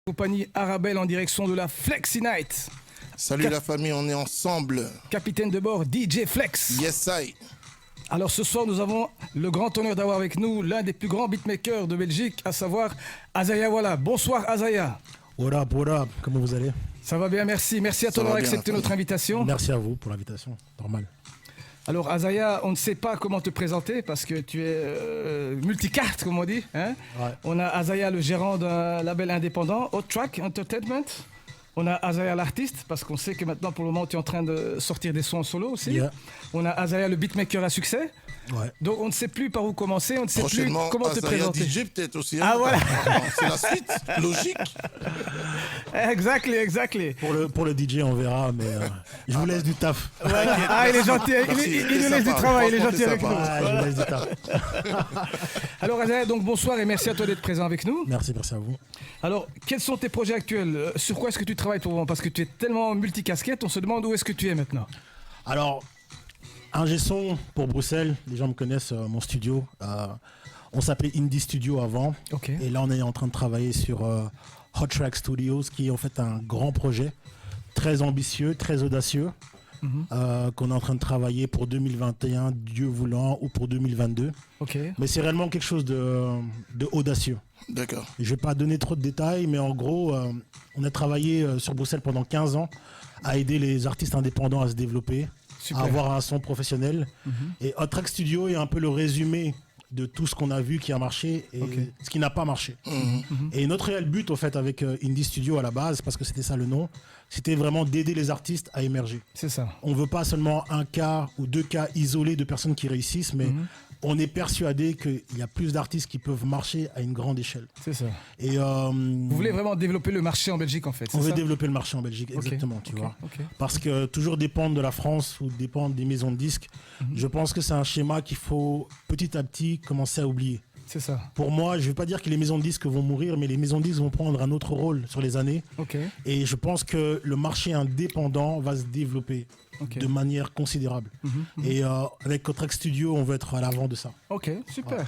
Compagnie Arabelle en direction de la Flexi Night. Salut la famille, on est ensemble. Capitaine de bord, DJ Flex. Yes, I. Alors ce soir, nous avons le grand honneur d'avoir avec nous l'un des plus grands beatmakers de Belgique, à savoir Azaya Wala. Bonsoir Azaya. What up, comment vous allez? Ça va bien, merci. Merci à toi d'avoir accepté notre invitation. Merci à vous pour l'invitation, normal. Alors Azaya, on ne sait pas comment te présenter parce que tu es multicarte, comme on dit. Hein, ouais. On a Azaya, le gérant d'un label indépendant, Hot Track Entertainment. On a Azaya l'artiste, parce qu'on sait que maintenant, pour le moment, tu es en train de sortir des sons en solo aussi. Yeah. On a Azaya, le beatmaker à succès. Ouais. Donc, on ne sait plus par où commencer, on ne sait plus comment te Azaya présenter. DJ peut-être aussi. Ah, voilà. C'est la suite, logique. Exactly. Pour le DJ, on verra, mais je vous laisse du taf. Ouais. Ah, il est gentil, il nous laisse du travail, il est gentil avec nous. Ah, je vous laisse du taf. Alors, Azaya, donc bonsoir et merci à toi d'être présent avec nous. Merci à vous. Alors, quels sont tes projets actuels? Sur quoi est-ce que tu travailles pour le moment? Parce que tu es tellement multicasquette, on se demande où est-ce que tu es maintenant. Alors, ingé son pour Bruxelles, les gens me connaissent, mon studio. On s'appelait Indie Studio avant. Okay. Et là, on est en train de travailler sur Hot Track Studios, qui est en fait un grand projet, très ambitieux, très audacieux, qu'on est en train de travailler pour 2021, Dieu voulant, ou pour 2022. Okay. Mais c'est réellement quelque chose de audacieux. D'accord. Je ne vais pas donner trop de détails, mais en gros, on a travaillé sur Bruxelles pendant 15 ans à aider les artistes indépendants à se développer, Super. à avoir un son professionnel. Et Hot Track Studio est un peu le résumé de tout ce qu'on a vu qui a marché et ce qui n'a pas marché. Et notre réel but, au fait, avec Indie Studio à la base, parce que c'était ça le nom, c'était vraiment d'aider les artistes à émerger. C'est ça. On ne veut pas seulement un cas ou deux cas isolés de personnes qui réussissent, mais on est persuadé qu'il y a plus d'artistes qui peuvent marcher à une grande échelle. C'est ça. Et vous voulez vraiment développer le marché en Belgique, en fait? On veut développer le marché en Belgique, exactement, tu vois. Parce que toujours dépendre de la France ou dépendre des maisons de disques, je pense que c'est un schéma qu'il faut petit à petit commencer à oublier. C'est ça. Pour moi, je ne veux pas dire que les maisons de disques vont mourir, mais les maisons de disques vont prendre un autre rôle sur les années. Et je pense que le marché indépendant va se développer de manière considérable. Et avec Hot Track Studio, on veut être à l'avant de ça. Ok, super.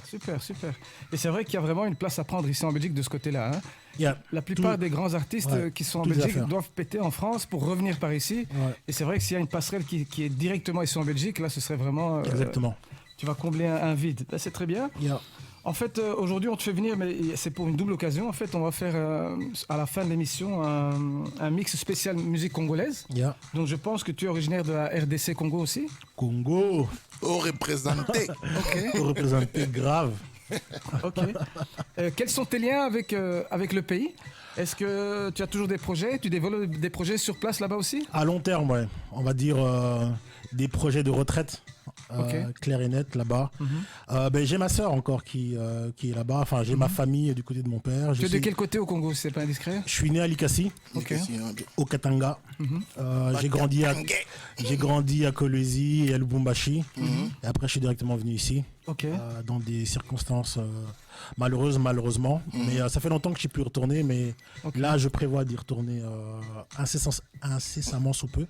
Et c'est vrai qu'il y a vraiment une place à prendre ici en Belgique de ce côté-là. Hein. La plupart des grands artistes qui sont en Belgique doivent péter en France pour revenir par ici. Et c'est vrai que s'il y a une passerelle qui est directement ici en Belgique, là, ce serait vraiment... Exactement. Tu vas combler un vide. Là, c'est très bien. En fait, aujourd'hui, on te fait venir, mais c'est pour une double occasion. En fait, on va faire à la fin de l'émission un mix spécial musique congolaise. Donc, je pense que tu es originaire de la RDC Congo aussi. Congo. Au représenté. Au représenté grave. Ok. Quels sont tes liens avec le pays? Est-ce que tu as toujours des projets? Tu développes des projets sur place là-bas aussi? À long terme, ouais. On va dire des projets de retraite. Clair et net là-bas. J'ai ma sœur encore qui est là-bas. Enfin, j'ai ma famille du côté de mon père. Tu es de quel côté au Congo, si c'est pas indiscret? Je suis né à Likasi, au Katanga. J'ai grandi à Kolwezi et à Lubumbashi. Et après, je suis directement venu ici. Dans des circonstances malheureusement. Mais ça fait longtemps que je ne suis plus retourné. Mais là, je prévois d'y retourner incessamment sous peu.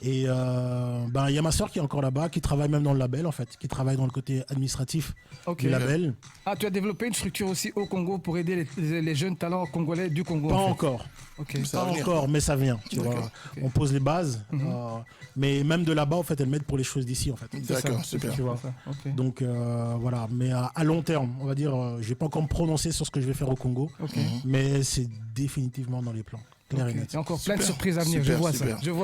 Et il y a ma sœur qui est encore là-bas, qui travaille même dans le label, en fait, qui travaille dans le côté administratif du label. Ah, tu as développé une structure aussi au Congo pour aider les jeunes talents congolais du Congo? Pas encore. Pas encore, mais ça vient. Tu vois. On pose les bases. Mais même de là-bas, en fait, elle m'aide pour les choses d'ici, en fait. D'accord, super. Tu vois. Donc voilà, mais à long terme, on va dire, je ne vais pas encore me prononcer sur ce que je vais faire au Congo, mais c'est définitivement dans les plans. Il y a encore plein de surprises à venir, je vois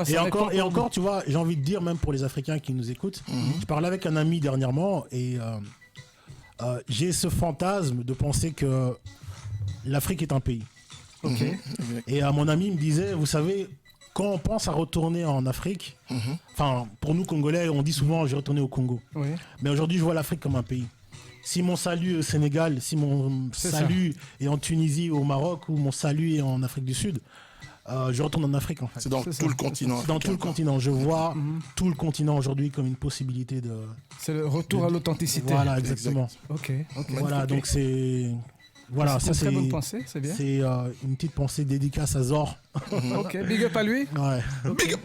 ça. Et encore, tu vois, j'ai envie de dire, même pour les Africains qui nous écoutent, je parlais avec un ami dernièrement et j'ai ce fantasme de penser que l'Afrique est un pays. Et mon ami me disait, vous savez, quand on pense à retourner en Afrique, enfin, pour nous Congolais, on dit souvent, j'ai retourné au Congo. Mais aujourd'hui, je vois l'Afrique comme un pays. Si mon salut est au Sénégal, si mon salut est en Tunisie ou au Maroc, ou mon salut est en Afrique du Sud, je retourne en Afrique, en fait. C'est dans tout le continent. Dans tout le continent. Je vois tout le continent aujourd'hui comme une possibilité de... C'est le retour à l'authenticité. Voilà, exactement. Voilà, donc c'est... Voilà, ça c'est une très bonne pensée, c'est bien. C'est une petite pensée dédicace à Zor. Ok, big up à lui. Ouais. Big up.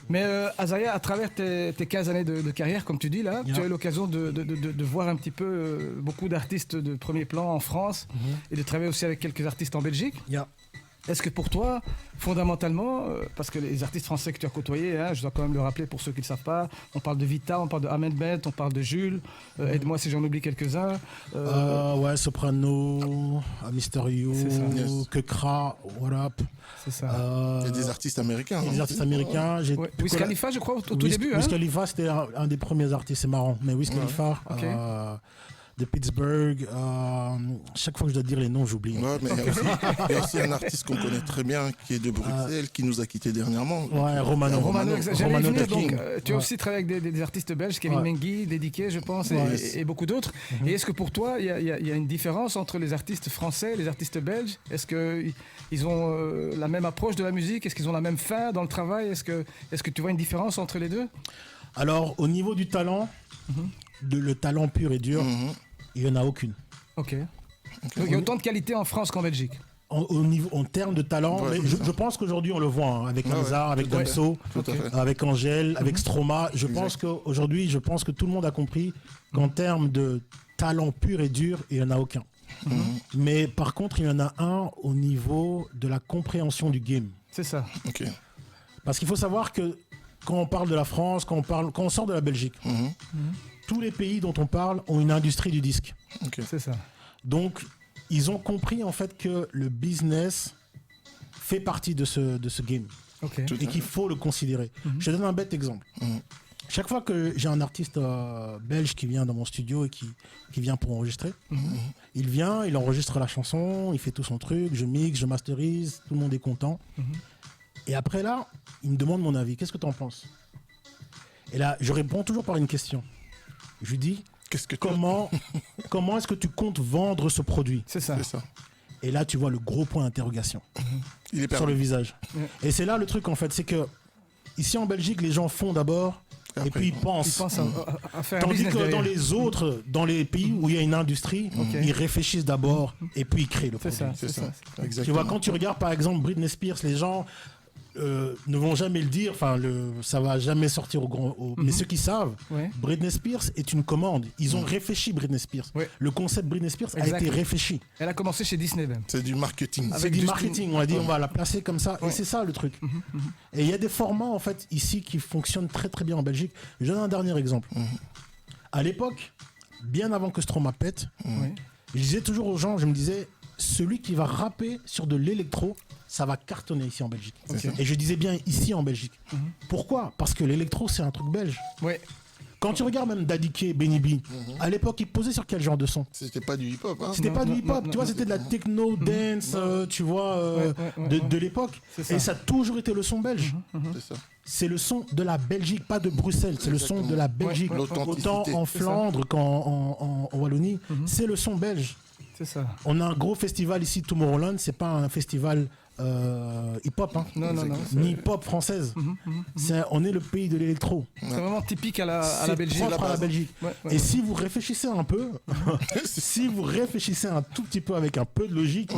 Mais Azaya, à travers tes 15 années de carrière, comme tu dis là, tu as eu l'occasion de voir un petit peu beaucoup d'artistes de premier plan en France et de travailler aussi avec quelques artistes en Belgique. Est-ce que pour toi, fondamentalement, parce que les artistes français que tu as côtoyés, je dois quand même le rappeler pour ceux qui ne le savent pas, on parle de Vita, on parle de Ahmed Bet, on parle de Jules, aide-moi si j'en oublie quelques-uns. Ouais, Soprano, Mysterio, Kekra, What Up. C'est ça. Il y a des artistes américains. Des artistes américains. Wiz Khalifa, je crois, au tout début. Wiz Khalifa, c'était un des premiers artistes, c'est marrant. Mais Wiz Khalifa, de Pittsburgh. Chaque fois que je dois dire les noms, j'oublie. Ouais, mais il y a aussi un artiste qu'on connaît très bien, qui est de Bruxelles, qui nous a quittés dernièrement. Ouais, Romano. J'allais y venir, donc, tu as aussi travaillé avec des artistes belges, Kevin Mengi, Dédiqué, je pense, et beaucoup d'autres. Et est-ce que pour toi, il y a une différence entre les artistes français et les artistes belges? Est-ce qu'ils ont la même approche de la musique? Est-ce qu'ils ont la même fin dans le travail? Est-ce que tu vois une différence entre les deux? Alors, au niveau du talent, le talent pur et dur, il n'y en a aucune. Ok. Donc il y a autant de qualité en France qu'en Belgique. En termes de talent, mais je pense qu'aujourd'hui on le voit avec Hamza, avec Damso, avec Angèle, avec Stromae. Je pense qu'aujourd'hui, que tout le monde a compris qu'en termes de talent pur et dur, il n'y en a aucun. Mais par contre, il y en a un au niveau de la compréhension du game. C'est ça. Okay. Parce qu'il faut savoir que quand on parle de la France, quand on sort de la Belgique, tous les pays dont on parle ont une industrie du disque. Okay. C'est ça. Donc, ils ont compris en fait que le business fait partie de ce game. Okay. Et qu'il faut le considérer. Je te donne un bête exemple. Chaque fois que j'ai un artiste belge qui vient dans mon studio et qui vient pour enregistrer, il vient, il enregistre la chanson, il fait tout son truc, je mixe, je masterise, tout le monde est content. Et après là, il me demande mon avis. Qu'est-ce que tu en penses? Et là, je réponds toujours par une question. Je lui dis, comment est-ce que tu comptes vendre ce produit? C'est ça. Et là, tu vois le gros point d'interrogation sur le visage. Et c'est là le truc, en fait, c'est que ici en Belgique, les gens font d'abord et puis ils pensent à faire Tandis un que dans les pays où il y a une industrie, ils réfléchissent d'abord et puis ils créent le produit. C'est ça. Exactement. Tu vois, quand tu regardes par exemple Britney Spears, les gens ne vont jamais le dire, ça va jamais sortir mais ceux qui savent, Britney Spears est une commande. Ils ont réfléchi Britney Spears. Le concept Britney Spears a été réfléchi. Elle a commencé chez Disney même. C'est du marketing. C'est du marketing, on a dit on va la placer comme ça, et c'est ça le truc. Et il y a des formats en fait ici qui fonctionnent très très bien en Belgique. Je donne un dernier exemple. À l'époque, bien avant que Stromae pète, je disais toujours aux gens, je me disais, celui qui va rapper sur de l'électro, ça va cartonner ici en Belgique. Et je disais bien ici en Belgique. Pourquoi? Parce que l'électro, c'est un truc belge. Quand tu regardes même Daddy K, Benny B, à l'époque, ils posaient sur quel genre de son? C'était pas du hip-hop. C'était pas du hip-hop, tu vois, c'était de la techno, dance, tu vois, de l'époque. Et ça a toujours été le son belge. C'est ça. C'est le son de la Belgique, pas de Bruxelles. C'est le son de la Belgique. Autant en Flandre qu'en Wallonie, c'est le son belge. C'est ça. On a un gros festival ici, Tomorrowland. C'est pas un festival hip-hop, non, ni hip-hop française. On est le pays de l'électro. C'est vraiment typique à la Belgique. C'est propre à la Belgique. Et si vous réfléchissez un peu, si vous réfléchissez un tout petit peu avec un peu de logique,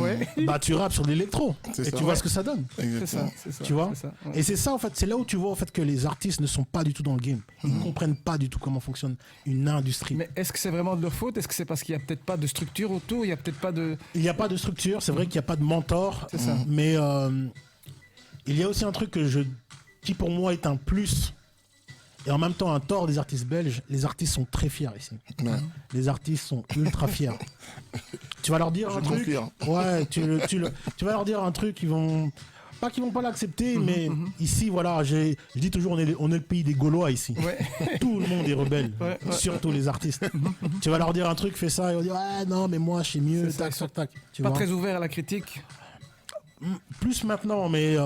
bah tu rappes sur l'électro et tu vois ce que ça donne. C'est ça. Tu vois. Et c'est ça en fait, c'est là où tu vois en fait que les artistes ne sont pas du tout dans le game. Ils ne comprennent pas du tout comment fonctionne une industrie. Mais est-ce que c'est vraiment de leur faute? Est-ce que c'est parce qu'il y a peut-être pas de structure autour? Il y a peut-être pas de. Il n'y a pas de structure. C'est vrai qu'il n'y a pas de mentor. C'est ça. Mais il y a aussi un truc qui pour moi est un plus et en même temps un tort des artistes belges. Les artistes sont très fiers ici. Les artistes sont ultra fiers. Tu vas leur dire un truc. Ouais, tu vas leur dire un truc, ils vont pas l'accepter, mais ici voilà, je dis toujours on est le pays des Gaulois ici. Tout le monde est rebelle, surtout les artistes. Tu vas leur dire un truc, fais ça, et ils vont dire ouais non mais moi je sais mieux, tac. Tu pas vois. très ouvert à la critique. Plus maintenant, mais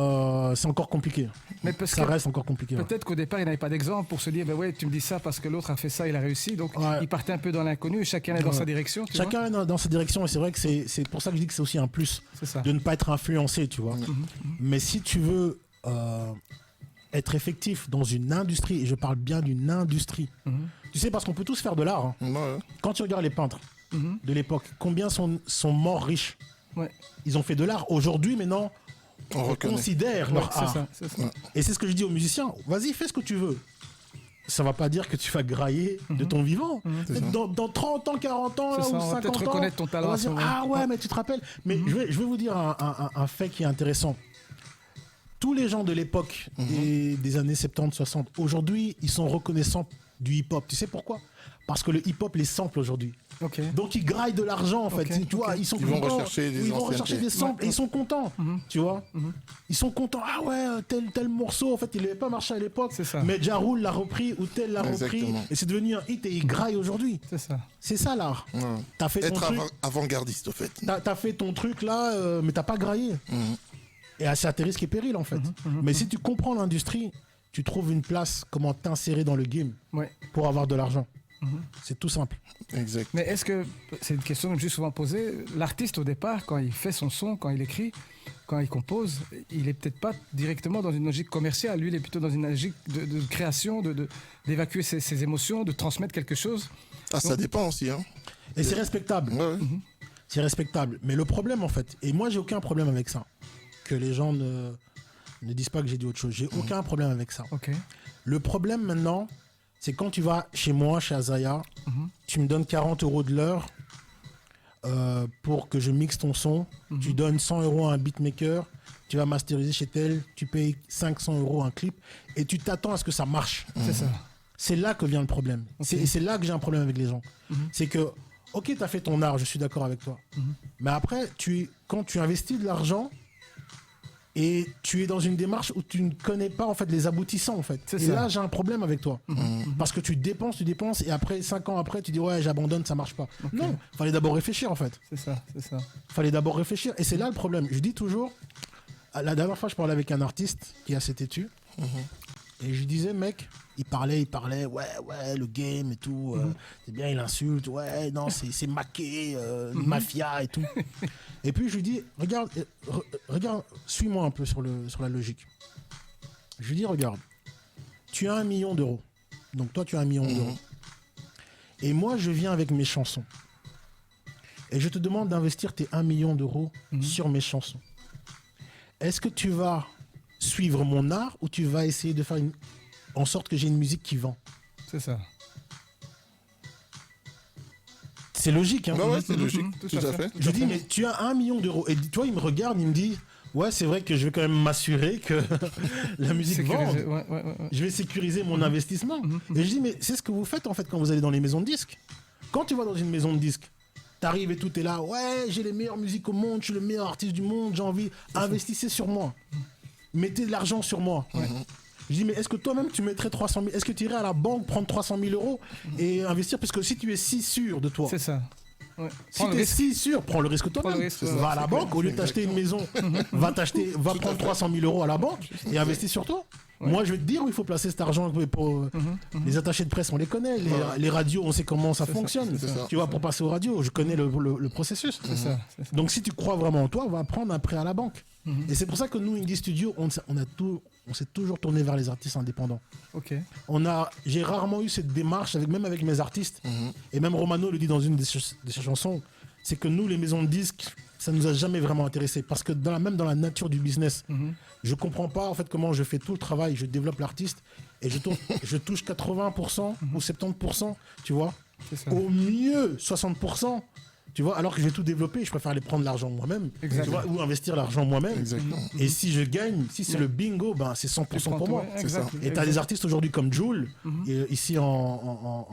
c'est encore compliqué. Mais parce ça reste encore compliqué. Peut-être qu'au départ, il n'avait pas d'exemple pour se dire tu me dis ça parce que l'autre a fait ça, il a réussi. Donc il partait un peu dans l'inconnu, chacun est dans sa direction. Chacun est dans sa direction, et c'est vrai que c'est pour ça que je dis que c'est aussi un plus de ne pas être influencé, tu vois. Mais si tu veux être effectif dans une industrie, et je parle bien d'une industrie, tu sais, parce qu'on peut tous faire de l'art. Quand tu regardes les peintres de l'époque, combien sont morts riches? Ils ont fait de l'art. Aujourd'hui, maintenant, on considère leur art. C'est ça. Et c'est ce que je dis aux musiciens, vas-y, fais ce que tu veux. Ça va pas dire que tu vas grailler de ton vivant. Dans 30 ans, 40 ans, là, ou 50 ans, peut-être reconnaître ton talent. On va dire, ah ouais, mais tu te rappelles. Mais je vais vous dire un fait qui est intéressant. Tous les gens de l'époque des années 70, 60, aujourd'hui, ils sont reconnaissants du hip-hop. Tu sais pourquoi ? Parce que le hip-hop les sample aujourd'hui. Donc ils graillent de l'argent en fait. Tu vois, ils sont contents. Ils vont rechercher des samples et ils sont contents. Tu vois, ils sont contents. Ah ouais, tel morceau en fait, il n'avait pas marché à l'époque. Mais Ja Rule l'a repris ou tel l'a repris et c'est devenu un hit et il graille aujourd'hui. C'est ça l'art. T'as fait être avant-gardiste au fait. T'as fait ton truc là, mais t'as pas graillé. Et c'est à tes risques et périls en fait. Mais si tu comprends l'industrie, tu trouves une place, comment t'insérer dans le game pour avoir de l'argent. C'est tout simple. Exact. Mais est-ce que, c'est une question que je me suis souvent posée, l'artiste au départ, quand il fait son son, quand il écrit, quand il compose, il est peut-être pas directement dans une logique commerciale. Lui, il est plutôt dans une logique de création, d'évacuer ses émotions, de transmettre quelque chose. Ça dépend aussi. Hein. Et c'est respectable. C'est respectable. Mais le problème, en fait, et moi, j'ai aucun problème avec ça, que les gens ne disent pas que j'ai dit autre chose. J'ai aucun problème avec ça. Le problème maintenant, c'est quand tu vas chez moi, chez Azaya, tu me donnes 40 € de l'heure pour que je mixe ton son. Tu donnes 100 € à un beatmaker, tu vas masteriser chez tel, tu payes 500 € un clip et tu t'attends à ce que ça marche. C'est ça. C'est là que vient le problème. Et c'est là que j'ai un problème avec les gens. C'est que, ok, tu as fait ton art, je suis d'accord avec toi. Mais après, quand tu investis de l'argent, et tu es dans une démarche où tu ne connais pas en fait les aboutissants en fait. Et là j'ai un problème avec toi. Parce que tu dépenses et après 5 ans après tu dis ouais j'abandonne, ça marche pas. Non, fallait d'abord réfléchir en fait. C'est ça. Fallait d'abord réfléchir et c'est là le problème. Je dis toujours, la dernière fois je parlais avec un artiste qui a cet étu et je lui disais mec, il parlait ouais le game et tout, c'est bien, il insulte, ouais non c'est maqué, mafia et tout. Et puis je lui dis regarde, suis-moi un peu sur la logique. Je lui dis regarde, tu as 1 million d'euros, donc toi tu as 1 million d'euros, et moi je viens avec mes chansons, et je te demande d'investir tes 1 million d'euros sur mes chansons. Est-ce que tu vas suivre mon art ou tu vas essayer de faire en sorte que j'ai une musique qui vend? C'est ça. C'est logique, hein. Ouais, c'est logique, tout à fait. Je dis, mais tu as 1 million d'euros. Et tu vois, il me regarde, il me dit, ouais, c'est vrai que je vais quand même m'assurer que la musique vende. Je vais sécuriser mon investissement. Et je dis, mais c'est ce que vous faites en fait quand vous allez dans les maisons de disques. Quand tu vas dans une maison de disques, t'arrives et tout est là, ouais, j'ai les meilleures musiques au monde, je suis le meilleur artiste du monde, j'ai envie, investissez sur moi. Mettez de l'argent sur moi. Je dis, mais est-ce que toi-même tu mettrais 300 000 ? Est-ce que tu irais à la banque prendre 300 000 € et investir ? Parce que si tu es si sûr de toi. C'est ça. Si tu es si sûr, prends le risque toi-même. Va à la banque, au lieu de t'acheter une maison, va prendre 300 000 € à la banque et investis sur toi. Moi, je vais te dire où il faut placer cet argent pour les attachés de presse, on les connaît. Les radios, on sait comment ça fonctionne. Tu vois, pour passer aux radios, je connais le processus. Donc, si tu crois vraiment en toi, va prendre un prêt à la banque. Et c'est pour ça que nous, Indie Studio, on s'est toujours tourné vers les artistes indépendants. J'ai rarement eu cette démarche, même avec mes artistes. Et même Romano le dit dans une de ses chansons, c'est que nous, les maisons de disques, ça nous a jamais vraiment intéressé. Parce que même dans la nature du business, je comprends pas en fait comment je fais tout le travail, je développe l'artiste et je touche 80% ou 70%, tu vois. Au mieux 60%. Tu vois, alors que je vais tout développer, je préfère aller prendre l'argent moi-même, tu vois, ou investir l'argent moi-même. Et si je gagne, si c'est le bingo, ben c'est 100% pour moi. Et tu as des artistes aujourd'hui comme Jul, ici en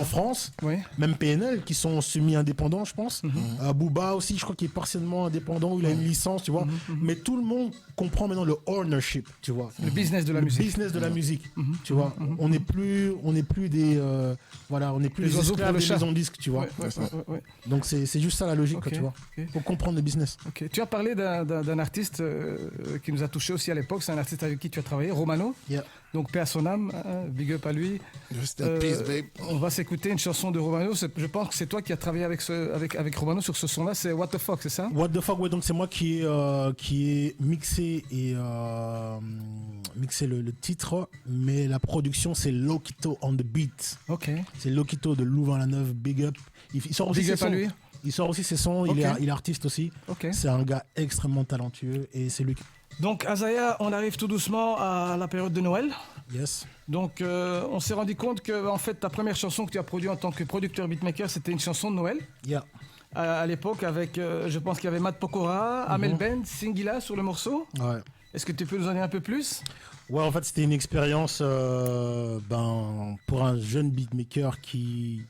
France, même PNL, qui sont semi-indépendants, je pense. Booba aussi, je crois qu'il est partiellement indépendant, où il a une licence, tu vois. Mais tout le monde comprend maintenant le ownership, tu vois. Le business de la musique. Le business de la musique, tu vois. On n'est plus des esclaves des maisons de disques, tu vois. Donc c'est juste ça la logique, tu vois. Faut comprendre le business. Tu as parlé d'un artiste qui nous a touché aussi à l'époque. C'est un artiste avec qui tu as travaillé, Romano. Donc paix à son âme, big up à lui. Peace, babe. On va s'écouter une chanson de Romano. Je pense que c'est toi qui as travaillé avec Romano sur ce son-là. C'est What the Fuck, c'est ça? What the Fuck, ouais. Donc c'est moi qui ai mixé le titre, mais la production c'est Lokito on the beat. Ok. C'est Lokito de Louvain-la-Neuve, big up. Big up à lui. Il sort aussi ses sons, il est artiste aussi. C'est un gars extrêmement talentueux et c'est lui qui... Donc Azaya, on arrive tout doucement à la période de Noël. Yes. Donc on s'est rendu compte que en fait ta première chanson que tu as produite en tant que producteur beatmaker, c'était une chanson de Noël. Yeah. À l'époque avec, je pense qu'il y avait Matt Pokora, Amel Bent, Singila sur le morceau. Ouais. Est-ce que tu peux nous en dire un peu plus? Ouais, en fait c'était une expérience pour un jeune beatmaker qui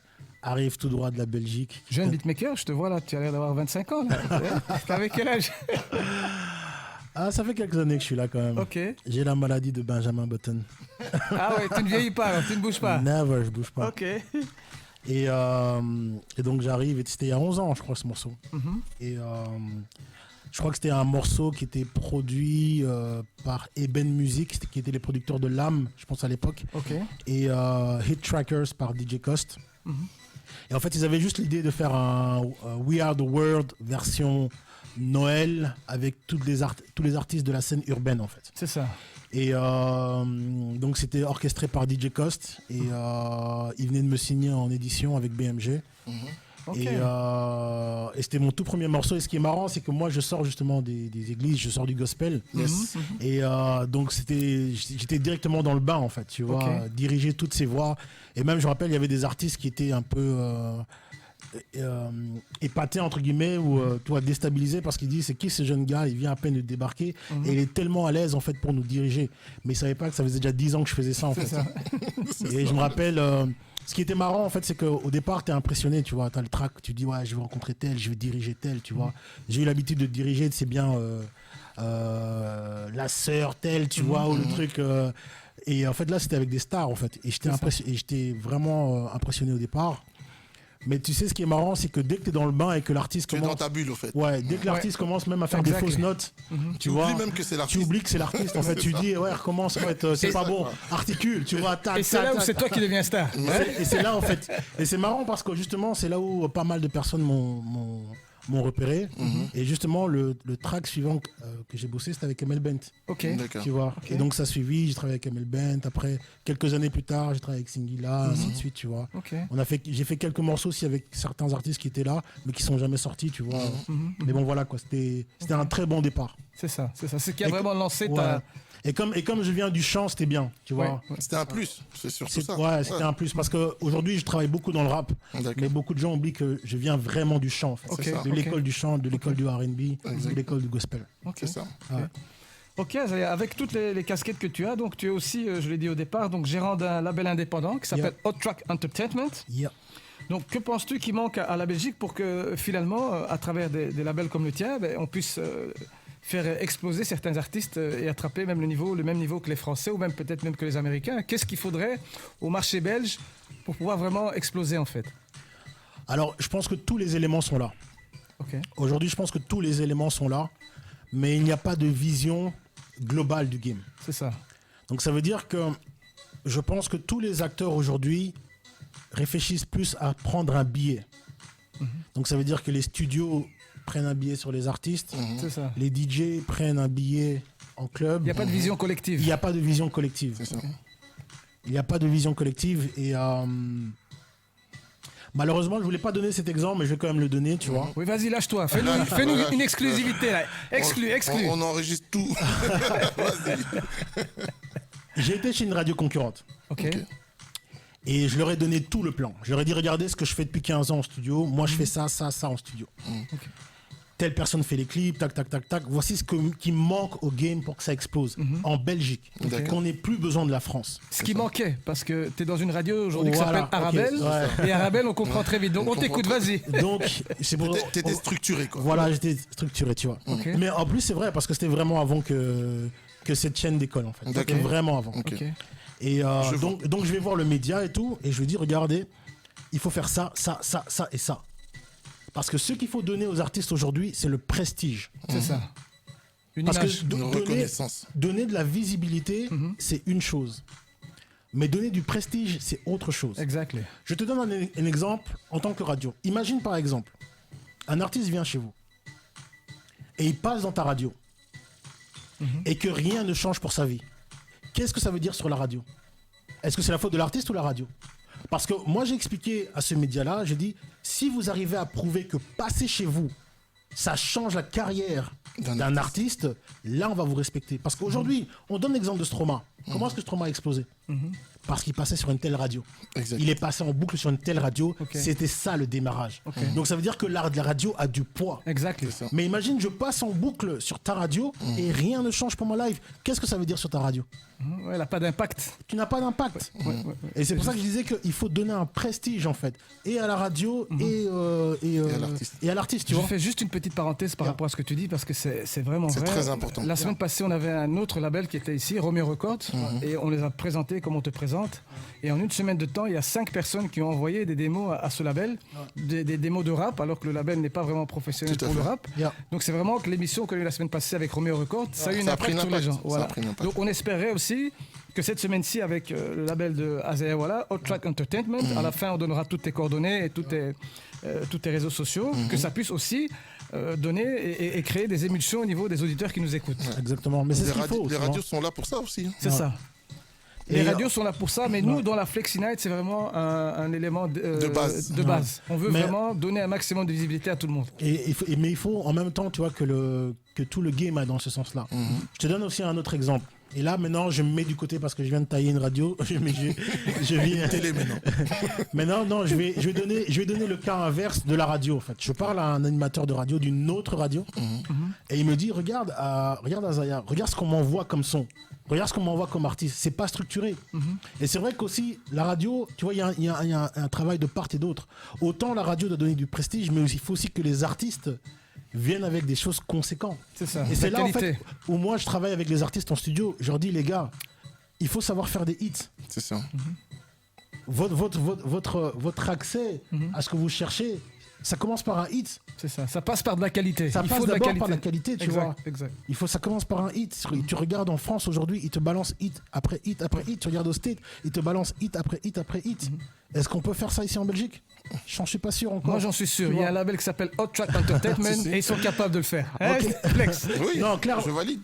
arrive tout droit de la Belgique. Jeune beatmaker, je te vois là, tu as l'air d'avoir 25 ans là. Avec quel âge? Ah, ça fait quelques années que je suis là quand même. Ok. J'ai la maladie de Benjamin Button. Ah ouais, tu ne vieillis pas, alors, tu ne bouges pas. Never, je bouge pas. Ok. Et donc j'arrive, et c'était il y a 11 ans, je crois, ce morceau. Et je crois que c'était un morceau qui était produit par Eben Music, qui étaient les producteurs de L'Âme, je pense à l'époque. Et Hit Trackers par DJ Cost. Et en fait, ils avaient juste l'idée de faire un We Are the World version Noël avec tous les artistes de la scène urbaine, en fait. C'est ça. Et donc c'était orchestré par DJ Cost et il venait de me signer en édition avec BMG. Et c'était mon tout premier morceau. Et ce qui est marrant, c'est que moi je sors justement des églises, je sors du gospel. Et donc j'étais directement dans le bain en fait, tu vois, diriger toutes ces voix. Et même je me rappelle, il y avait des artistes qui étaient un peu épaté entre guillemets ou toi déstabilisé parce qu'il dit c'est qui ce jeune gars, il vient à peine de débarquer et il est tellement à l'aise en fait pour nous diriger, mais il savait pas que ça faisait déjà 10 ans que je faisais ça en fait. Et je me rappelle ce qui était marrant en fait, c'est qu'au départ t'es impressionné, tu vois, t'as le track, tu dis ouais je vais rencontrer tel, je vais diriger tel, tu vois. J'ai eu l'habitude de diriger, c'est bien la sœur telle, tu vois, ou le truc et en fait là c'était avec des stars en fait et j'étais vraiment impressionné au départ. Mais tu sais, ce qui est marrant, c'est que dès que tu es dans le bain et que l'artiste commence... Tu es dans ta bulle, au fait. Ouais, dès que l'artiste commence même à faire des fausses notes, tu oublies même que c'est l'artiste. Tu oublies que c'est l'artiste, en fait. Tu dis, ouais, recommence, en fait, c'est pas bon, articule, tu vois. Et c'est là où c'est toi qui deviens star. Et c'est là, en fait. Et c'est marrant parce que justement, c'est là où pas mal de personnes m'ont repéré. Et justement, le track suivant que j'ai bossé, c'était avec Amel Bent. Tu vois. Et donc, ça a suivi, j'ai travaillé avec Amel Bent. Après, quelques années plus tard, j'ai travaillé avec Singila, ainsi de suite, tu vois. J'ai fait quelques morceaux aussi avec certains artistes qui étaient là, mais qui sont jamais sortis, tu vois. Mais bon, voilà, quoi. C'était un très bon départ. C'est ça. C'est ce qui a vraiment lancé ta... Et comme je viens du chant, c'était bien, tu vois. C'était un plus, c'est surtout ça. Ouais, c'était un plus parce qu'aujourd'hui, je travaille beaucoup dans le rap, mais beaucoup de gens oublient que je viens vraiment du chant, en fait. De l'école du chant, de l'école du R&B, de l'école du gospel. C'est ça. Ok, avec toutes les casquettes que tu as, donc tu es aussi, je l'ai dit au départ, donc gérant d'un label indépendant qui s'appelle Hot Track Entertainment. Donc que penses-tu qui manque à la Belgique pour que finalement, à travers des labels comme le tien, on puisse... faire exploser certains artistes et attraper même le même niveau que les Français ou même peut-être même que les Américains. Qu'est-ce qu'il faudrait au marché belge pour pouvoir vraiment exploser en fait? Alors, je pense que tous les éléments sont là. Aujourd'hui, je pense que tous les éléments sont là, mais il n'y a pas de vision globale du game. C'est ça. Donc ça veut dire que je pense que tous les acteurs aujourd'hui réfléchissent plus à prendre un billet. Donc ça veut dire que les studios prennent un billet sur les artistes, c'est ça. Les DJ prennent un billet en club. Il n'y a pas de vision collective. Il n'y a pas de vision collective. C'est ça. Il n'y a pas de vision collective et malheureusement je voulais pas donner cet exemple mais je vais quand même le donner, tu vois. Oui, vas-y, lâche-toi, fais-nous une exclusivité là. Exclu. On enregistre tout. J'ai été chez une radio concurrente. Et je leur ai donné tout le plan. Je leur ai dit, regardez ce que je fais depuis 15 ans en studio. Moi, je fais ça en studio. Telle personne fait les clips, tac, tac, tac, tac. Voici qui manque au game pour que ça explose en Belgique. Qu'on n'ait plus besoin de la France. Ce qui manquait, parce que tu es dans une radio aujourd'hui qui s'appelle Arabelle. Et Arabelle, on comprend très vite. Donc, on t'écoute, vas-y. Donc, c'est pour... T'étais structuré, quoi. Voilà, j'étais structuré, tu vois. Mais en plus, c'est vrai, parce que c'était vraiment avant que cette chaîne décolle, en fait. C'était vraiment avant. Et donc je vais voir le média et tout, et je lui dis, regardez, il faut faire ça, ça, ça, ça et ça. Parce que ce qu'il faut donner aux artistes aujourd'hui, c'est le prestige. C'est ça. Parce image. Que reconnaissance. Donner de la visibilité, c'est une chose. Mais donner du prestige, c'est autre chose. Exactement. Je te donne un exemple en tant que radio. Imagine par exemple, un artiste vient chez vous et il passe dans ta radio et que rien ne change pour sa vie. Qu'est-ce que ça veut dire sur la radio? Est-ce que c'est la faute de l'artiste ou la radio? Parce que moi, j'ai expliqué à ce média-là, j'ai dit, si vous arrivez à prouver que passer chez vous, ça change la carrière d'un artiste, là, on va vous respecter. Parce qu'aujourd'hui, on donne l'exemple de Stromae. Comment est-ce que Stromae a explosé? Parce qu'il passait sur une telle radio. Exact. Il est passé en boucle sur une telle radio. C'était ça le démarrage. Donc ça veut dire que l'art de la radio a du poids. Exactement. Mais imagine, je passe en boucle sur ta radio et rien ne change pour mon live. Qu'est-ce que ça veut dire sur ta radio? Elle n'a pas d'impact. Tu n'as pas d'impact. Et c'est pour ça que je disais qu'il faut donner un prestige en fait, et à la radio et à l'artiste. Je fais juste une petite parenthèse par rapport à ce que tu dis parce que c'est vraiment vrai. C'est très important. La semaine passée, on avait un autre label qui était ici, Romeo Records, et on les a présentés comme on te présente. Et en une semaine de temps, il y a 5 personnes qui ont envoyé des démos à ce label, des démos de rap, alors que le label n'est pas vraiment professionnel pour le rap. Donc c'est vraiment que l'émission qu'on a eu la semaine passée avec Romeo Records, ça a eu un impact sur les gens. Voilà. Donc on espérait aussi que cette semaine-ci, avec le label de Azea, voilà, Hot Track Entertainment, à la fin on donnera toutes tes coordonnées et tous tes réseaux sociaux, que ça puisse aussi donner et créer des émulsions au niveau des auditeurs qui nous écoutent. Exactement, mais c'est ce qu'il faut. Les radios sont là pour ça aussi. C'est ça. Les radios sont là pour ça, mais nous, dans la Flexi Night, c'est vraiment un élément de base. On veut vraiment donner un maximum de visibilité à tout le monde. Mais il faut en même temps, tu vois, que tout le game a dans ce sens-là. Je te donne aussi un autre exemple. Et là, maintenant, je me mets du côté parce que je viens de tailler une radio. je viens télé maintenant. Maintenant, non, je vais donner le cas inverse de la radio. En fait, je parle à un animateur de radio d'une autre radio, et il me dit regarde Azaya, regarde ce qu'on m'envoie comme son. Regarde ce qu'on m'envoie comme artiste, c'est pas structuré. Et c'est vrai qu'aussi, la radio, tu vois, il y a un travail de part et d'autre. Autant la radio doit donner du prestige, mais il faut aussi que les artistes viennent avec des choses conséquentes. C'est ça. Et c'est là, en fait, où moi, je travaille avec les artistes en studio. Je leur dis, les gars, il faut savoir faire des hits. C'est ça. Votre accès à ce que vous cherchez, ça commence par un hit. C'est ça. Ça passe par de la qualité. Ça passe d'abord par la qualité, tu vois. Exact. Ça commence par un hit. Tu regardes en France aujourd'hui, ils te balancent hit après hit après hit. Tu regardes au State, ils te balancent hit après hit après hit. Est-ce qu'on peut faire ça ici en Belgique? J'en suis pas sûr encore. Moi, j'en suis sûr. Il y a un label qui s'appelle Hot Track Entertainment et ils sont capables de le faire. Flex. Oui, non, je valide.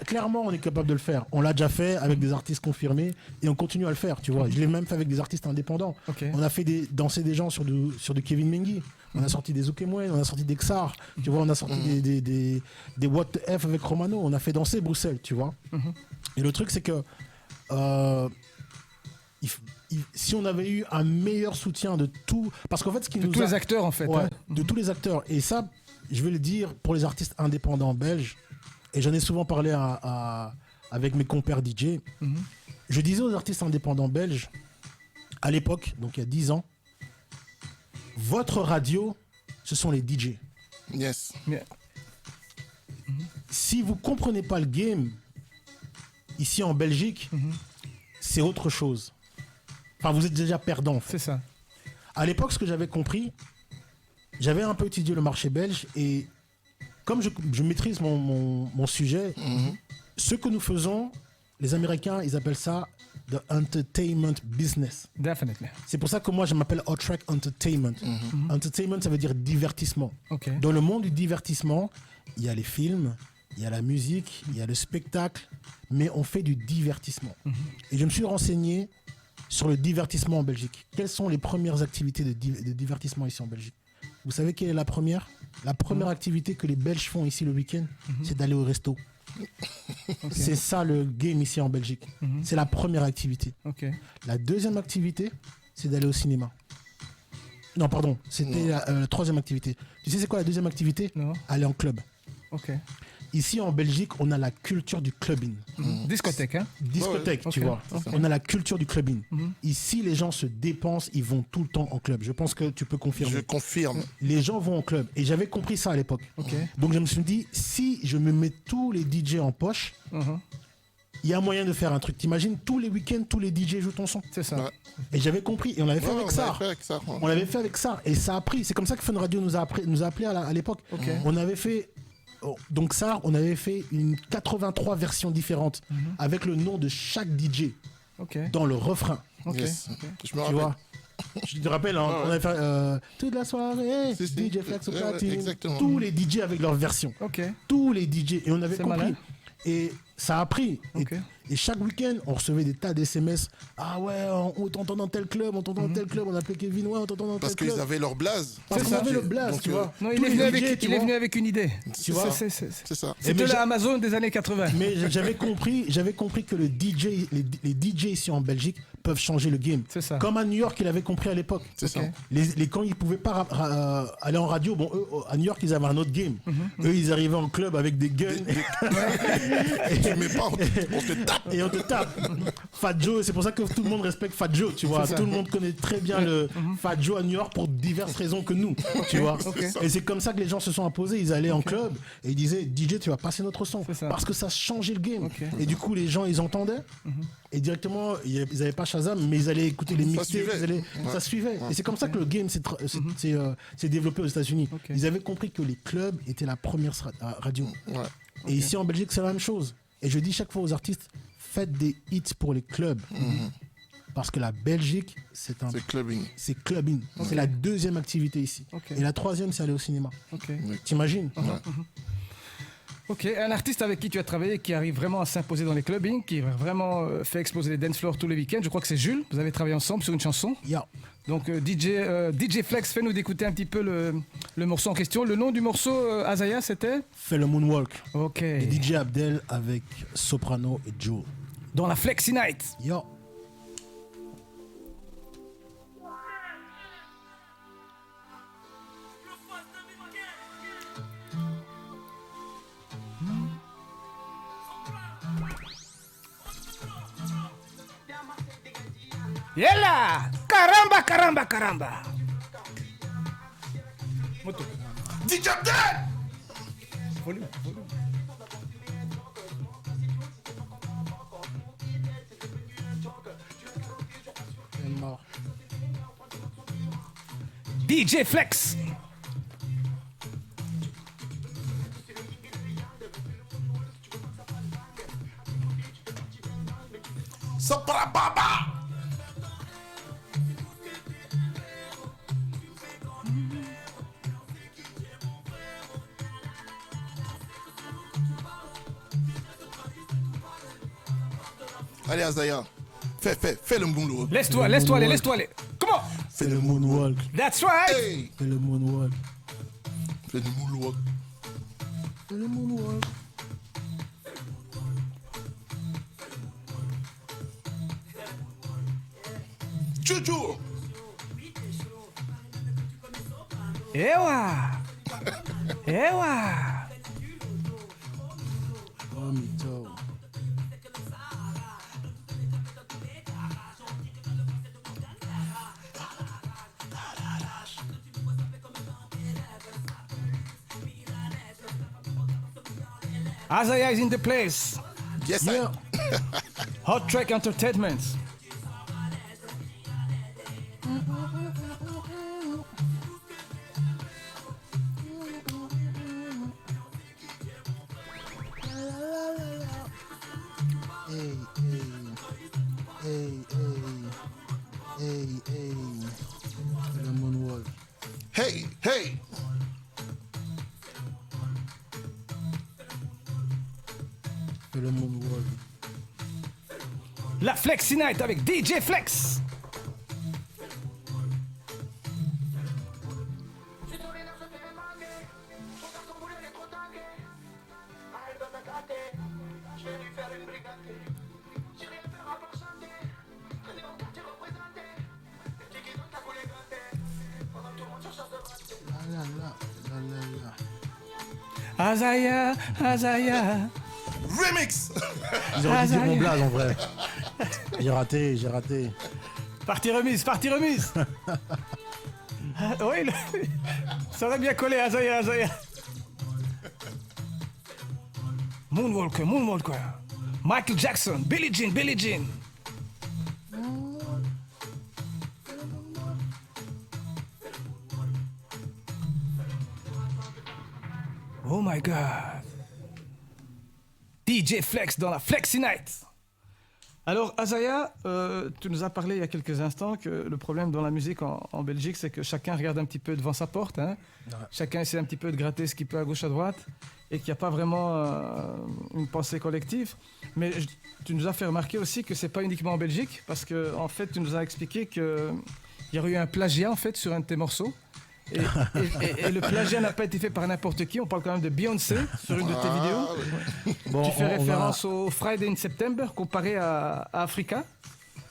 Clairement, on est capable de le faire. On l'a déjà fait avec des artistes confirmés et on continue à le faire, tu vois. Je l'ai même fait avec des artistes indépendants. On a fait danser des gens sur du Kevin Mengi. On a sorti des Zoukemwen, on a sorti des Xar, tu vois. On a sorti des What the F avec Romano. On a fait danser Bruxelles, tu vois. Et le truc, c'est que si on avait eu un meilleur soutien de tout, parce qu'en fait, tous les acteurs, en fait, de tous les acteurs. Et ça, je vais le dire pour les artistes indépendants belges. Et j'en ai souvent parlé avec mes compères DJ. Je disais aux artistes indépendants belges, à l'époque, donc il y a 10 ans, votre radio, ce sont les DJ. Yes. Si vous ne comprenez pas le game, ici en Belgique, c'est autre chose. Enfin, vous êtes déjà perdant. C'est ça. À l'époque, ce que j'avais compris, j'avais un peu étudié le marché belge et comme je maîtrise mon sujet, ce que nous faisons, les Américains, ils appellent ça the entertainment business. Definitely. C'est pour ça que moi, je m'appelle Hot Track Entertainment. Entertainment, ça veut dire divertissement. Dans le monde du divertissement, il y a les films, il y a la musique, il y a le spectacle, mais on fait du divertissement. Et je me suis renseigné sur le divertissement en Belgique. Quelles sont les premières activités de divertissement ici en Belgique? Vous savez quelle est la première? La première activité que les Belges font ici le week-end, c'est d'aller au resto. C'est ça le game ici en Belgique. C'est la première activité. La deuxième activité, c'est d'aller au cinéma. Non, pardon, c'était la troisième activité. Tu sais c'est quoi la deuxième activité? Aller en club. Ici en Belgique, on a la culture du clubbing. Discothèque, hein? Discothèque, tu vois. On a la culture du clubbing. Ici, les gens se dépensent, ils vont tout le temps en club. Je pense que tu peux confirmer. Je confirme. Les gens vont en club. Et j'avais compris ça à l'époque. Donc je me suis dit, si je me mets tous les DJ en poche, il y a moyen de faire un truc. T'imagines, tous les week-ends, tous les DJ jouent ton son. C'est ça. Et j'avais compris. Et on l'avait fait avec ça. On l'avait fait avec ça. Et ça a pris. C'est comme ça que Fun Radio nous a appelé à l'époque. On avait fait... Donc ça, on avait fait une 83 versions différentes avec le nom de chaque DJ dans le refrain. Je me rappelle. Je te rappelle, hein, on avait fait toute la soirée, DJ Flex au platine, tous les DJ avec leur version. Tous les DJ. Et on avait compris. Malin. Et ça a pris. Okay. Et chaque week-end, on recevait des tas d'SMS. Ah ouais, on t'entend dans tel club, on appelait Kevin, ouais, on t'entend dans tel club. Parce qu'ils avaient leur blaze. Parce qu'on avait le blaze, tu vois. Non, il est venu avec une idée. Tu vois, c'est ça. C'était l'Amazon des années 80. Mais j'avais compris que les DJ ici en Belgique peuvent changer le game. C'est ça. Comme à New York, il avait compris à l'époque. C'est ça. Quand ils pouvaient pas aller en radio, bon, eux, à New York, ils avaient un autre game. Eux, ils arrivaient en club avec des guns. Tu mets pas, on te tape. Et on te tape. Fat Joe, c'est pour ça que tout le monde respecte Fat Joe, tu vois. Tout le monde connaît très bien le Fat Joe à New York pour diverses raisons que nous, tu vois. Et c'est comme ça que les gens se sont imposés. Ils allaient en club et ils disaient, DJ, tu vas passer notre son. Parce que ça changeait le game. Et du coup, les gens, ils entendaient. Et directement, ils n'avaient pas Shazam, mais ils allaient écouter les mixtapes. Ça suivait. Et c'est comme ça que le game s'est développé aux États-Unis. Ils avaient compris que les clubs étaient la première radio. Et ici en Belgique, c'est la même chose. Et je dis chaque fois aux artistes, faites des hits pour les clubs. Parce que la Belgique, c'est clubbing. C'est clubbing. C'est la deuxième activité ici. Et la troisième, c'est aller au cinéma. T'imagines? Ok, un artiste avec qui tu as travaillé, qui arrive vraiment à s'imposer dans les clubbing, qui vraiment fait exploser les dance floors tous les week-ends, je crois que c'est Jules. Vous avez travaillé ensemble sur une chanson. Donc DJ Flex, fais-nous d'écouter un petit peu le morceau en question. Le nom du morceau, Azaya, c'était Fais le Moonwalk. Ok. Et DJ Abdel avec Soprano et Joe. Dans la Flexi Night. Yella! Caramba, caramba, caramba! Moto. DJ Abdel! Volume. DJ Flex! Sopra Baba! Allez Azaya, fais le moonwalk. Laisse-toi aller. Comment? Fais le moonwalk. That's right. Hey. Fais le moonwalk. Fais le moonwalk. Fais le moonwalk. Chouchou. Ewa. Oh, mito. Azaya is in the place. Yes, sir. Hot Track Entertainment. Le moonwalk. Hey. Le moonwalk. La Flexi Night avec DJ Flex. Azaya. Remix. Ils ont dit mon blaze en vrai. J'ai raté. Partie remise. Oui, ça aurait bien collé, Azaya. Moonwalk. Michael Jackson, Billie Jean. Oh my God. DJ Flex dans la Flexi Night. Alors, Azaya, tu nous as parlé il y a quelques instants que le problème dans la musique en Belgique, c'est que chacun regarde un petit peu devant sa porte. Hein. Ouais. Chacun essaie un petit peu de gratter ce qu'il peut à gauche, à droite, et qu'il n'y a pas vraiment une pensée collective. Mais tu nous as fait remarquer aussi que ce n'est pas uniquement en Belgique, parce qu'en fait, tu nous as expliqué qu'il y aurait eu un plagiat en fait, sur un de tes morceaux. Et le plagiat n'a pas été fait par n'importe qui. On parle quand même de Beyoncé sur une de tes vidéos. Bon, tu fais référence au Friday in September comparé à Africa.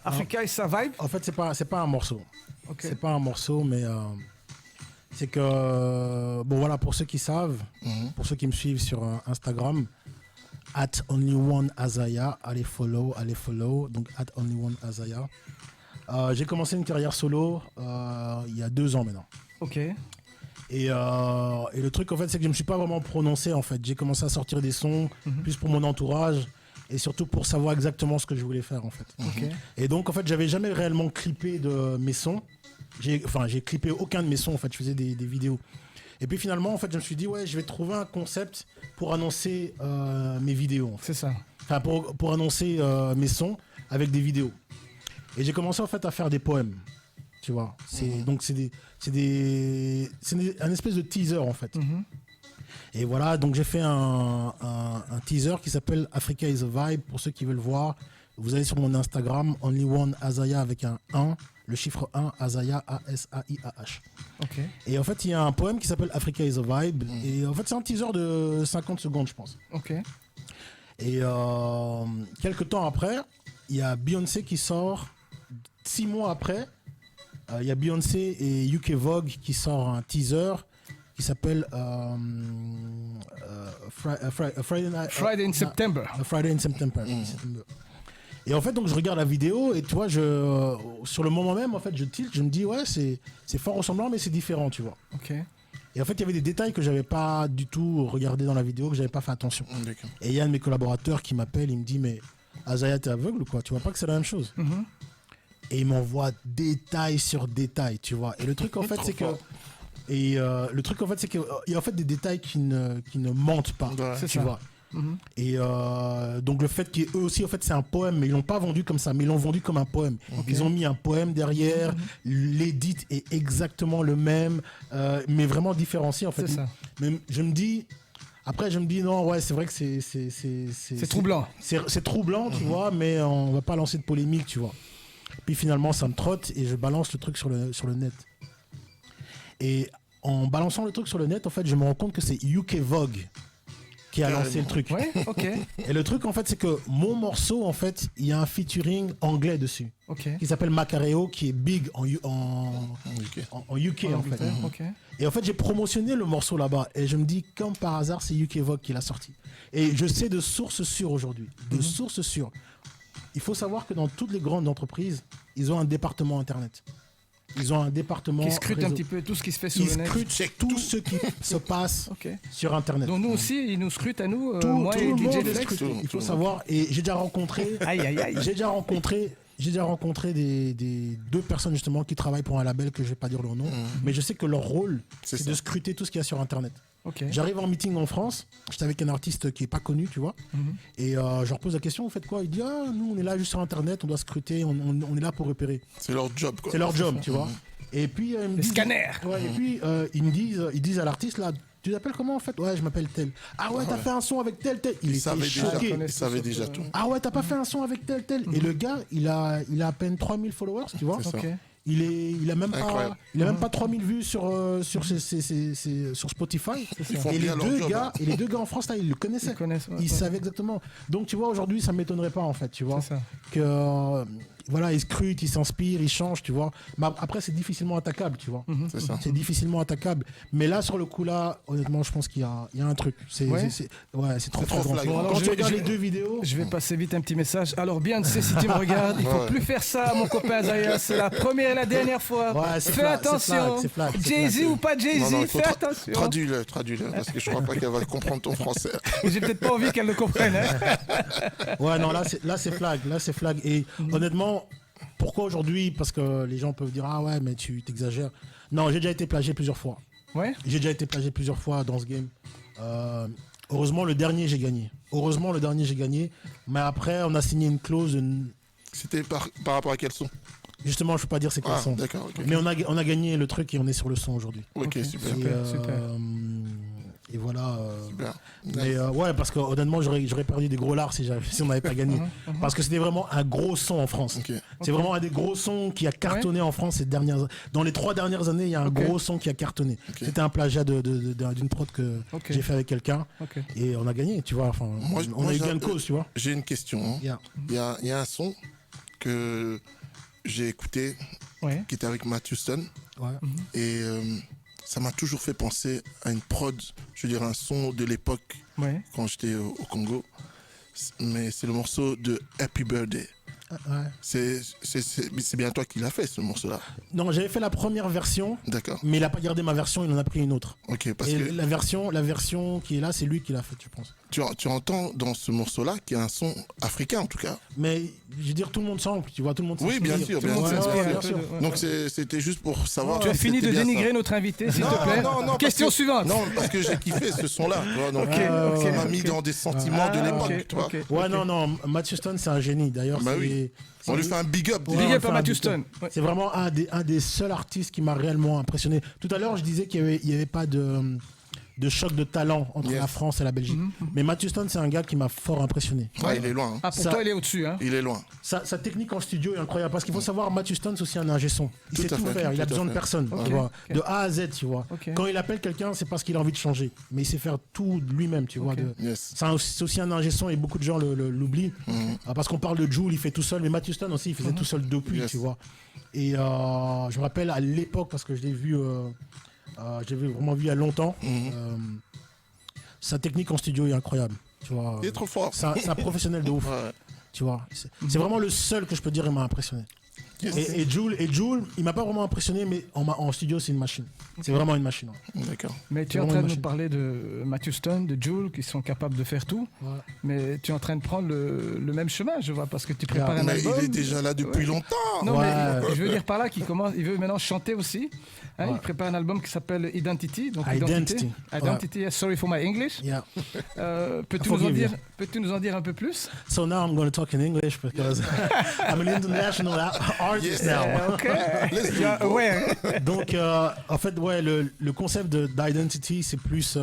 Africa et sa vibe. En fait, c'est pas un morceau. Okay. C'est pas un morceau, mais c'est que bon voilà, pour ceux qui savent, pour ceux qui me suivent sur Instagram, @onlyoneazaya, allez follow. Donc @onlyoneazaya. J'ai commencé une carrière solo il y a 2 ans maintenant. Ok. Et le truc en fait, c'est que je me suis pas vraiment prononcé en fait. J'ai commencé à sortir des sons plus pour mon entourage et surtout pour savoir exactement ce que je voulais faire en fait. Okay. Et donc en fait, j'avais jamais réellement clippé de mes sons. J'ai clippé aucun de mes sons en fait. Je faisais des vidéos. Et puis finalement en fait, je me suis dit ouais, je vais trouver un concept pour annoncer mes vidéos. En fait. C'est ça. Enfin pour annoncer mes sons avec des vidéos. Et j'ai commencé en fait à faire des poèmes. Tu vois, donc c'est un espèce de teaser en fait. Et voilà, donc j'ai fait un teaser qui s'appelle Africa is a Vibe. Pour ceux qui veulent voir, vous allez sur mon Instagram, onlyoneazaya avec un 1, le chiffre 1, Azaya, A-S-A-I-A-H. Okay. Et en fait, il y a un poème qui s'appelle Africa is a Vibe. Et en fait, c'est un teaser de 50 secondes, je pense. Ok. Et quelques temps après, il y a Beyoncé qui sort. 6 mois après, il y a Beyoncé et UK Vogue qui sort un teaser qui s'appelle Friday in September. Friday in September. Et en fait, donc je regarde la vidéo et tu vois, sur le moment même, en fait, je tilte, je me dis ouais, c'est fort ressemblant, mais c'est différent, tu vois. Ok. Et en fait, il y avait des détails que j'avais pas du tout regardé dans la vidéo, que j'avais pas fait attention. Et il y a un de mes collaborateurs qui m'appelle, il me dit mais Azaya, t'es aveugle ou quoi? Tu vois pas que c'est la même chose? Et il m'envoie détail sur détail, tu vois. Et le truc en fait, c'est que il y a en fait des détails qui ne mentent pas, tu vois. Et donc le fait qu'eux aussi en fait c'est un poème, mais ils l'ont pas vendu comme ça, mais ils l'ont vendu comme un poème. Ils ont mis un poème derrière, l'édit est exactement le même, mais vraiment différencié en fait. C'est ça. Mais je me dis non, ouais, c'est vrai que c'est troublant. C'est troublant, tu vois, mais on va pas lancer de polémique, tu vois. Puis finalement, ça me trotte et je balance le truc sur le net. Et en balançant le truc sur le net, en fait, je me rends compte que c'est UK Vogue qui a lancé le truc. Ouais, ok. Et le truc, en fait, c'est que mon morceau, en fait, il y a un featuring anglais dessus. Okay. Qui s'appelle Macareo, qui est big en UK, en fait. Okay. Et en fait, j'ai promotionné le morceau là-bas. Et je me dis, comme par hasard, c'est UK Vogue qui l'a sorti. Et je sais de sources sûres aujourd'hui. De sources sûres. Il faut savoir que dans toutes les grandes entreprises, ils ont un département Internet. Ils ont un département qui scrute un petit peu tout ce qui se fait sur le net. Ils scrutent tout ce qui se passe sur Internet. Donc nous aussi, ils nous scrutent à nous, moi tout et le DJ monde Flex. Il faut savoir, et j'ai déjà rencontré... J'ai déjà rencontré des 2 personnes justement qui travaillent pour un label que je vais pas dire leur nom, mais je sais que leur rôle, c'est de scruter tout ce qu'il y a sur Internet. Okay. J'arrive en meeting en France, j'étais avec un artiste qui est pas connu, tu vois, et je leur pose la question, vous faites quoi? Il dit, nous on est là juste sur Internet, on doit scruter, on est là pour repérer. C'est leur job, quoi. C'est leur job, tu vois. Et puis ils me disent, scanners. Ouais, et puis ils disent à l'artiste là, tu t'appelles comment en fait? Ouais, je m'appelle tel. Ah ouais, t'as fait un son avec tel. Il était choqué. Il savait déjà tout. Ah ouais, t'as pas fait un son avec tel. Et le gars, il a à peine 3000 followers, tu vois. Il a même pas 3000 vues sur Spotify. Et les deux gars en France là, ils le connaissaient. Ils savaient exactement. Donc tu vois, aujourd'hui, ça m'étonnerait pas en fait, tu vois, que voilà, ils scrutent, ils s'inspirent, ils changent, tu vois. Mais après, c'est difficilement attaquable, tu vois. C'est difficilement attaquable. Mais là, sur le coup là, honnêtement, je pense qu'il y a un truc. C'est trop flagrant. Quand tu regardes les 2 vidéos, je vais passer vite un petit message. Alors Beyoncé, si tu me regardes, il faut plus faire ça, mon copain Azaya. C'est la première et la dernière fois. Fais attention. Jay-Z ou pas Jay-Z, fais attention. Traduis-le, parce que je crois pas qu'elle va comprendre ton français. J'ai peut-être pas envie qu'elle le comprenne. Ouais, non, là c'est flag. Et honnêtement, pourquoi aujourd'hui? Parce que les gens peuvent dire ah ouais, mais tu t'exagères. Non, j'ai déjà été plagié plusieurs fois. Ouais. J'ai déjà été plagié plusieurs fois dans ce game. Heureusement, le dernier j'ai gagné. Mais après, on a signé une clause C'était par rapport à quel son? Justement, je peux pas dire c'est quel son. D'accord. Okay. Mais on a gagné le truc et on est sur le son aujourd'hui. Ok, super. Et voilà. Super. Mais ouais, parce que honnêtement, j'aurais perdu des gros lards si on n'avait pas gagné. Parce que c'était vraiment un gros son en France. C'est vraiment un des gros sons qui a cartonné en France dans les 3 dernières années. Il y a un gros son qui a cartonné. C'était un plagiat d'une prod que j'ai fait avec quelqu'un et on a gagné. Tu vois, enfin, on a eu gain de cause, tu vois. J'ai une question. Hein. Il y a un son que j'ai écouté qui était avec Matthew Stone et ça m'a toujours fait penser à une prod, je veux dire un son de l'époque quand j'étais au Congo, mais c'est le morceau de Happy Birthday. C'est bien toi qui l'as fait ce morceau-là. Non, j'avais fait la première version. D'accord. Mais il n'a pas gardé ma version, il en a pris une autre. Ok, parce et que la version qui est là, c'est lui qui l'a fait, je pense. Tu entends dans ce morceau-là qu'il y a un son africain en tout cas. Mais je veux dire, tout le monde sample, tu vois, tout le monde s'inspire. Oui, bien sûr, bien sûr. Donc c'était juste pour savoir. Tu as fini de dénigrer notre invité, s'il te plaît. Non, question suivante. Non, parce que j'ai kiffé ce son-là. Donc ça m'a mis dans des sentiments de l'époque, tu vois. Ouais, non, Matthew Stone, c'est un génie. D'ailleurs, on lui fait un big up. Big up à Matthew Stone. C'est vraiment un des seuls artistes qui m'a réellement impressionné. Tout à l'heure, je disais qu'il n'y avait pas de choc de talent entre la France et la Belgique. Mais Matthew Stone, c'est un gars qui m'a fort impressionné. Il est loin. Ah, pour toi, il est au-dessus. Hein. Il est loin. Sa technique en studio est incroyable. Parce qu'il faut savoir, Matthew Stone, c'est aussi un ingé son. Il sait tout faire. Il a besoin de personne. Tu vois. De A à Z, tu vois. Quand il appelle quelqu'un, c'est parce qu'il a envie de changer. Mais il sait faire tout lui-même, tu vois. C'est aussi un ingé son et beaucoup de gens l'oublient. Parce qu'on parle de Jul, il fait tout seul. Mais Matthew Stone aussi, il faisait tout seul depuis, tu vois. Et je me rappelle à l'époque, parce que je l'ai vu... j'avais vraiment vu il y a longtemps. Sa technique en studio est incroyable. Tu vois, il est trop fort. C'est un professionnel de ouf. Tu vois, c'est vraiment le seul que je peux dire il m'a impressionné. Et Jul, il m'a pas vraiment impressionné, mais en studio, c'est une machine. C'est vraiment une machine. D'accord. Mais tu es en train de nous parler de Matthew Stone, de Jul, qui sont capables de faire tout. Mais tu es en train de prendre le même chemin, je vois, parce que tu prépares un album. Il est déjà là depuis longtemps. Non, mais je veux dire par là qu'il veut maintenant chanter aussi. Hein, il prépare un album qui s'appelle Identity. Donc Identity. Sorry for my English. Peux-tu nous en dire un peu plus? So now I'm going to talk in English because I'm an international artist now. Okay. Donc en fait le concept d'Identity c'est plus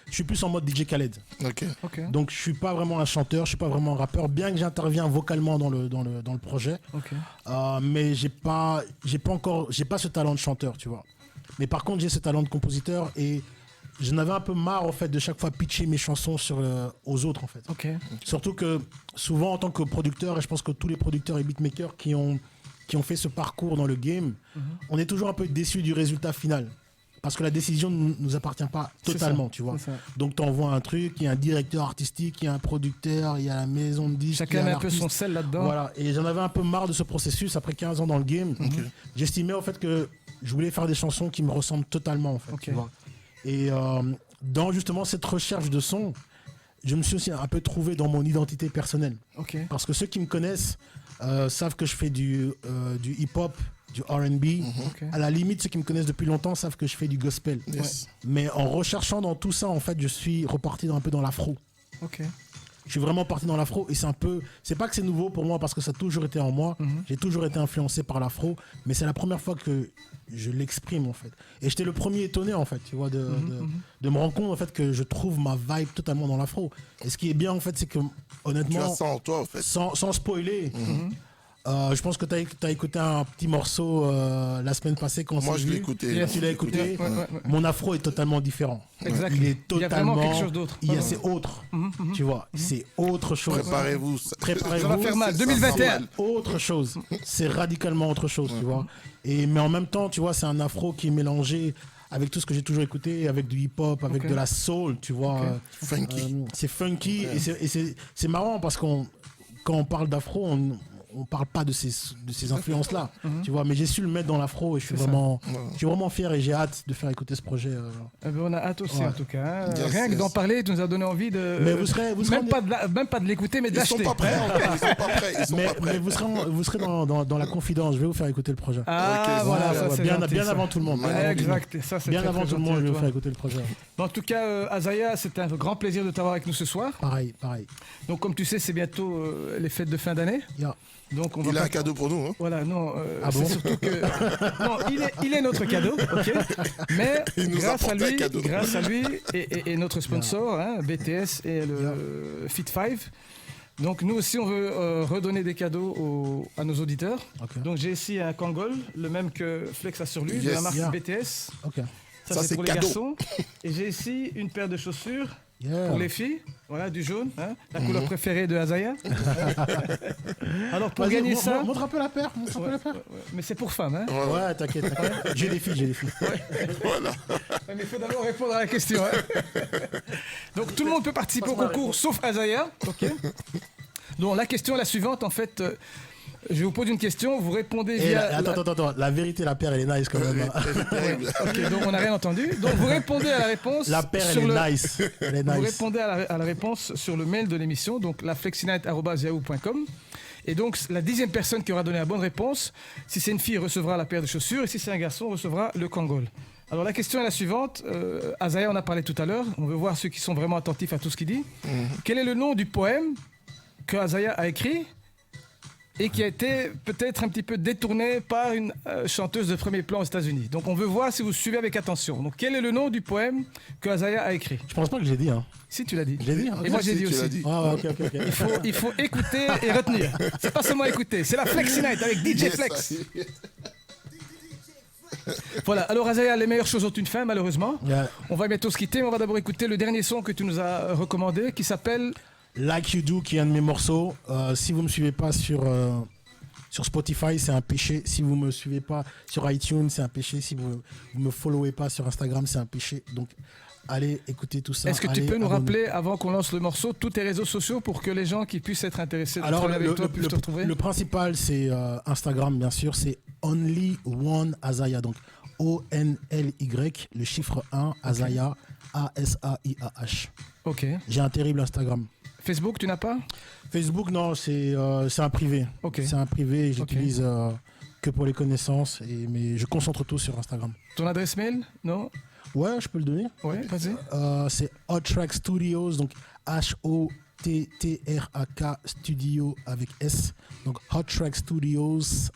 je suis plus en mode DJ Khaled. Okay. Donc je suis pas vraiment un chanteur, je suis pas vraiment un rappeur, bien que j'interviens vocalement dans le projet. Mais j'ai pas ce talent de chanteur, tu vois. Mais par contre, j'ai ce talent de compositeur et j'en avais un peu marre en fait de chaque fois pitcher mes chansons aux autres en fait. Surtout que souvent en tant que producteur, et je pense que tous les producteurs et beatmakers qui ont fait ce parcours dans le game, on est toujours un peu déçus du résultat final. Parce que la décision ne nous appartient pas totalement, tu vois. Donc tu envoies un truc, il y a un directeur artistique, il y a un producteur, il y a la maison de disques. Chacun met un peu son sel là-dedans. Voilà, et j'en avais un peu marre de ce processus après 15 ans dans le game. J'estimais en fait que je voulais faire des chansons qui me ressemblent totalement en fait, tu vois. Et dans justement cette recherche de son, je me suis aussi un peu trouvé dans mon identité personnelle. Parce que ceux qui me connaissent savent que je fais du hip-hop, du R&B. À la limite, ceux qui me connaissent depuis longtemps savent que je fais du gospel. Mais en recherchant dans tout ça, en fait, je suis reparti un peu dans l'afro. Je suis vraiment parti dans l'afro et c'est pas que c'est nouveau pour moi parce que ça a toujours été en moi. J'ai toujours été influencé par l'afro, mais c'est la première fois que je l'exprime en fait. Et j'étais le premier étonné en fait, tu vois, de me rendre compte en fait que je trouve ma vibe totalement dans l'afro. Et ce qui est bien en fait, c'est que honnêtement, tu as ça en toi en fait. Sans spoiler. Je pense que tu as écouté un petit morceau la semaine passée quand moi je l'ai écouté. Tu l'as écouté. Mon afro est totalement différent. Exact. Il est totalement. Il y a vraiment quelque chose d'autre. C'est autre. Tu vois, c'est autre chose. Préparez-vous. Ça va faire mal. 2021. Autre chose. C'est radicalement autre chose, tu vois. Mais en même temps, tu vois, c'est un afro qui est mélangé avec tout ce que j'ai toujours écouté, avec du hip-hop, avec de la soul, tu vois. Funky. C'est funky et c'est marrant parce quand on parle d'afro, on parle pas de ces influences-là, tu vois, mais j'ai su le mettre dans l'afro et je suis vraiment fier et j'ai hâte de faire écouter ce projet. On a hâte aussi en tout cas. Rien que d'en parler, tu nous as donné envie de. Mais vous serez même pas de l'écouter, mais de l'acheter. Ils sont pas prêts. Mais vous serez dans la confidence. Je vais vous faire écouter le projet. Ah voilà, ça c'est bien avant tout le monde. Exact. Ça c'est bien avant tout le monde. Je vais vous faire écouter le projet. En tout cas, Azaya, c'était un grand plaisir de t'avoir avec nous ce soir. Pareil. Donc comme tu sais, c'est bientôt les fêtes de fin d'année. Donc il a un cadeau pour nous. Hein. Voilà, non, c'est surtout que... non, il est notre cadeau, ok. Mais grâce à lui et notre sponsor, hein, BTS et le Fit 5, donc nous aussi on veut redonner des cadeaux à nos auditeurs. Okay. Donc j'ai ici un Kangol, le même que Flex a sur lui, de la marque BTS. Okay. Ça c'est pour les garçons. Et j'ai ici une paire de chaussures. Pour les filles, voilà, du jaune, hein, la couleur préférée de Azaya. Alors pour gagner ça... Montre un peu la paire, mais c'est pour femmes, hein. Ouais, t'inquiète. J'ai des filles. Voilà. Mais il faut d'abord répondre à la question. Hein. Donc tout le monde peut participer au concours, sauf Azaya. Okay. Donc la question est la suivante, en fait... je vous pose une question, vous répondez via... Attends, la vérité, la paire, elle est nice quand même. Ok, donc on n'a rien entendu. Donc vous répondez à la réponse... La paire, elle est nice. Vous répondez à la réponse sur le mail de l'émission, donc laflexinight@yahoo.com. Et donc la 10e personne qui aura donné la bonne réponse, si c'est une fille, recevra la paire de chaussures, et si c'est un garçon, recevra le Kangol. Alors la question est la suivante. Azaya, on a parlé tout à l'heure. On veut voir ceux qui sont vraiment attentifs à tout ce qu'il dit. Quel est le nom du poème que Azaya a écrit et qui a été peut-être un petit peu détourné par une chanteuse de premier plan aux États-Unis. Donc on veut voir si vous suivez avec attention. Donc quel est le nom du poème que Azaya a écrit? Je pense pas que j'ai dit. Hein. Si, tu l'as dit. J'ai dit. Hein. Et moi j'ai dit aussi. Dit. Ah, ok. Il faut écouter et retenir. C'est pas seulement écouter, c'est la Flexi Night avec DJ Flex. Voilà, alors Azaya, les meilleures choses ont une fin malheureusement. Yeah. On va bientôt se quitter, mais on va d'abord écouter le dernier son que tu nous as recommandé qui s'appelle... Like You Do, qui est un de mes morceaux. Si vous me suivez pas sur Spotify, c'est un péché. Si vous me suivez pas sur iTunes, c'est un péché. Si vous me followez pas sur Instagram, c'est un péché. Donc allez écouter tout ça. Est-ce que tu peux nous rappeler, avant qu'on lance le morceau, tous tes réseaux sociaux pour que les gens qui puissent être intéressés de travailler avec toi puissent te retrouver? Le principal, c'est Instagram, bien sûr. C'est Only One Azaya. Donc ONLY, le chiffre 1, Azaya, ASAIAH. Ok. J'ai un terrible Instagram. Facebook, tu n'as pas? Facebook, non, c'est un privé. Okay. C'est un privé, j'utilise que pour les connaissances, mais je concentre tout sur Instagram. Ton adresse mail? Non? Ouais, je peux le donner. Ouais, vas-y. C'est Hot Track Studios, donc HOTTRAK Studio avec S. Donc Hot Track Studios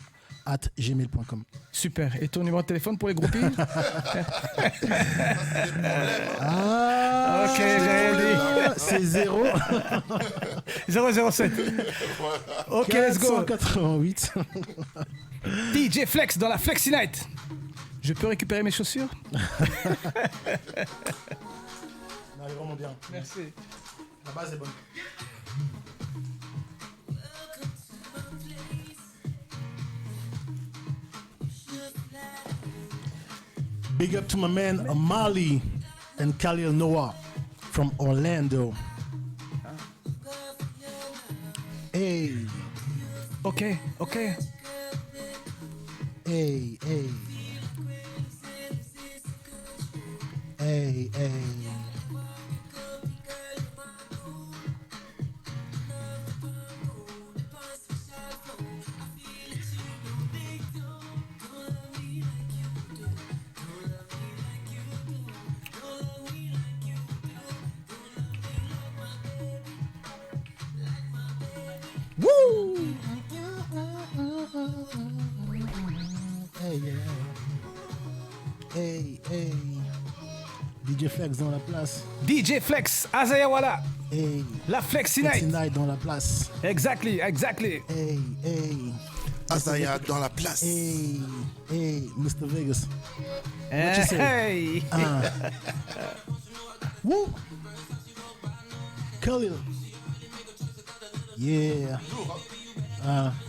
@gmail.com. Super. Et ton numéro de téléphone pour les groupies? Ok, c'est 007. Ok, let's go. 488. DJ Flex dans la Flexi Night. Je peux récupérer mes chaussures? Non, elle est vraiment bien. Merci. La base est bonne. Big up to my man Amali and Khalil Noah from Orlando. Hey. Ok. Hey. Woo! Hey. DJ Flex dans la place. DJ Flex, Azaya Wala. Hey. La Flexi Night. Flexi Night dans la place. Exactly. Hey. Azaya dans la place. Hey, Mr. Vegas. Hey. Woo. Khalil. Yeah.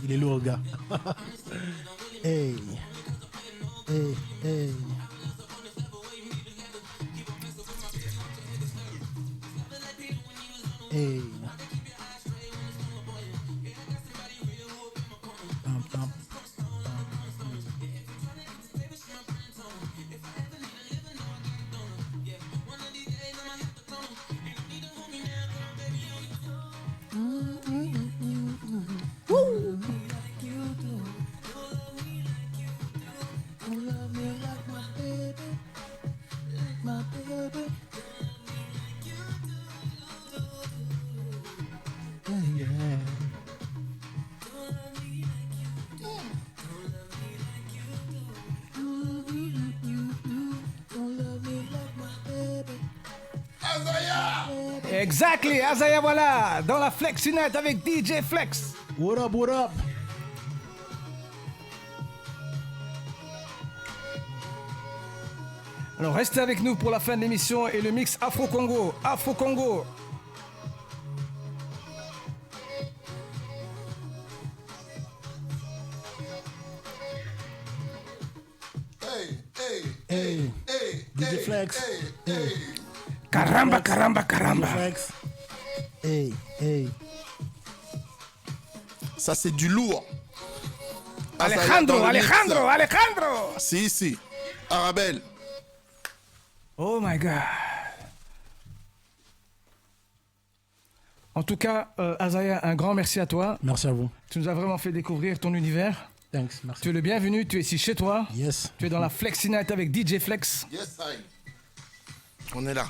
Il est lourd, gars. Hey. Exactly, Azaya, voilà, dans la Flexi Night avec DJ Flex. What up, what up? Alors restez avec nous pour la fin de l'émission et le mix Afro-Congo. Afro-Congo. Hey, DJ Flex. Hey. Caramba, caramba, caramba. DJ Flex. Hey. Ça, c'est du lourd. Alejandro. Si. Arabelle. Oh my God. En tout cas, Azaya, un grand merci à toi. Merci à vous. Tu nous as vraiment fait découvrir ton univers. Thanks, merci. Tu es le bienvenu, tu es ici chez toi. Yes. Tu es dans la Flexi Night avec DJ Flex. Yes, I. On est là.